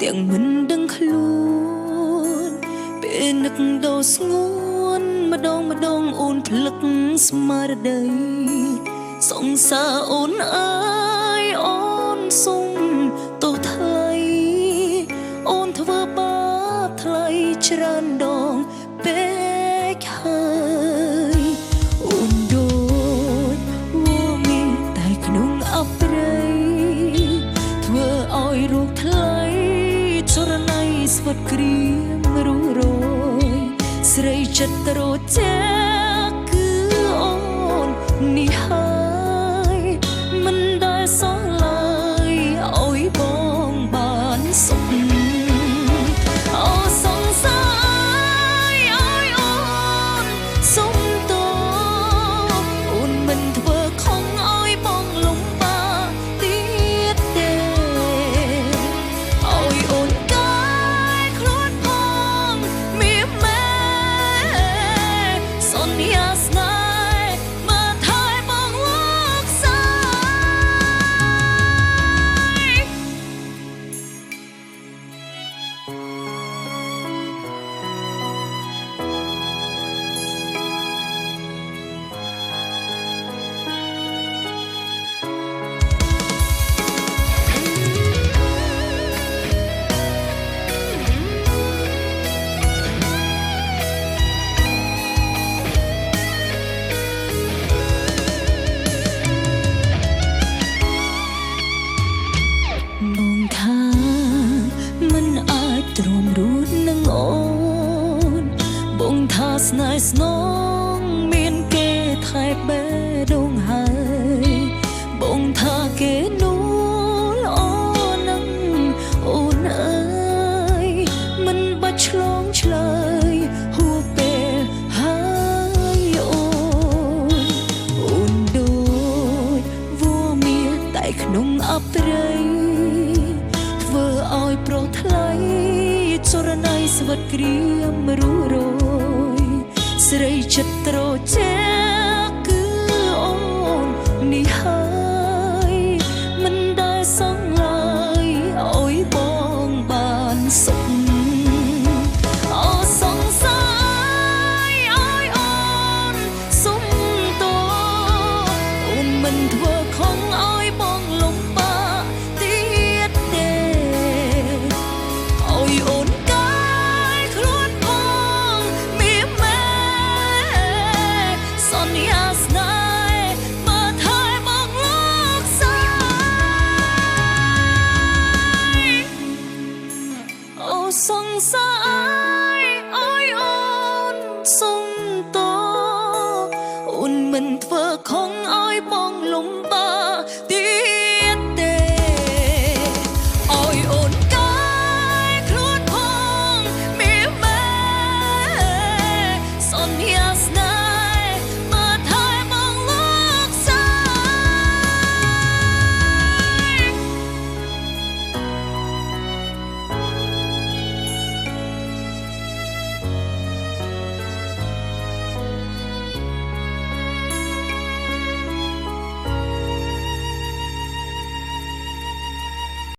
ទាំងមិនដឹងខ្លួនពេលនឹកដោស្ងួនម្ដងអូនភ្លឹកស្មារតីសង្សារអូនអើយអូនសុំទោសថ្លៃអូនធ្វើបាបថ្លៃច្រើនដងពេកហើយអូនដូចវមានតែក្នុងអប្រិយធ្វើឲ្យរោគថ្លៃចរណៃស្វិតក្រៀមរស់រយស្រីចិត្តរត់ចាគឺអូននេះហើយមិនដែលសោះឡើយឲ្យបងបានសុខអូសង្សារឲ្យអូនសុំទោសអូនមិនធ្វើខុសឲ្យបងលំបាកទៀតទេឲ្យអូនកាយខ្លួនផងមានម៉ែសន្យាស្នេហ៍មកថែបងលោកសាបងថាមិនអាចទ្រាំរួចនឹងអូនបងថាស្នេហ៍ស្នងមានគេថែបេះដូងហើយបងថាគេនួលអូននឹងអូនអើយមិនបាច់ឆ្លងឆ្លើយហួសពេលហើយអូនដូចវមានតែក្នុងអប្រិយធ្វើឲ្យប្រុសថ្លៃចរណៃស្វិតក្រៀមរស់រយស្រីចិត្តត្រជាគឺអូននេះហើយមិនដែលសងឡើយឲ្យបងបានសុខអូសង្សារឲ្យអូនសុំទោសអូនមិនធ្វើខុសឲ្យបងលំបាកទៀតទេឲ្យអូនកាយខ្លួនផងមានម៉ែសន្យាស្នេហ៍មកថែបងលោកសាយអូសង្សារឲ្យអូនសុំ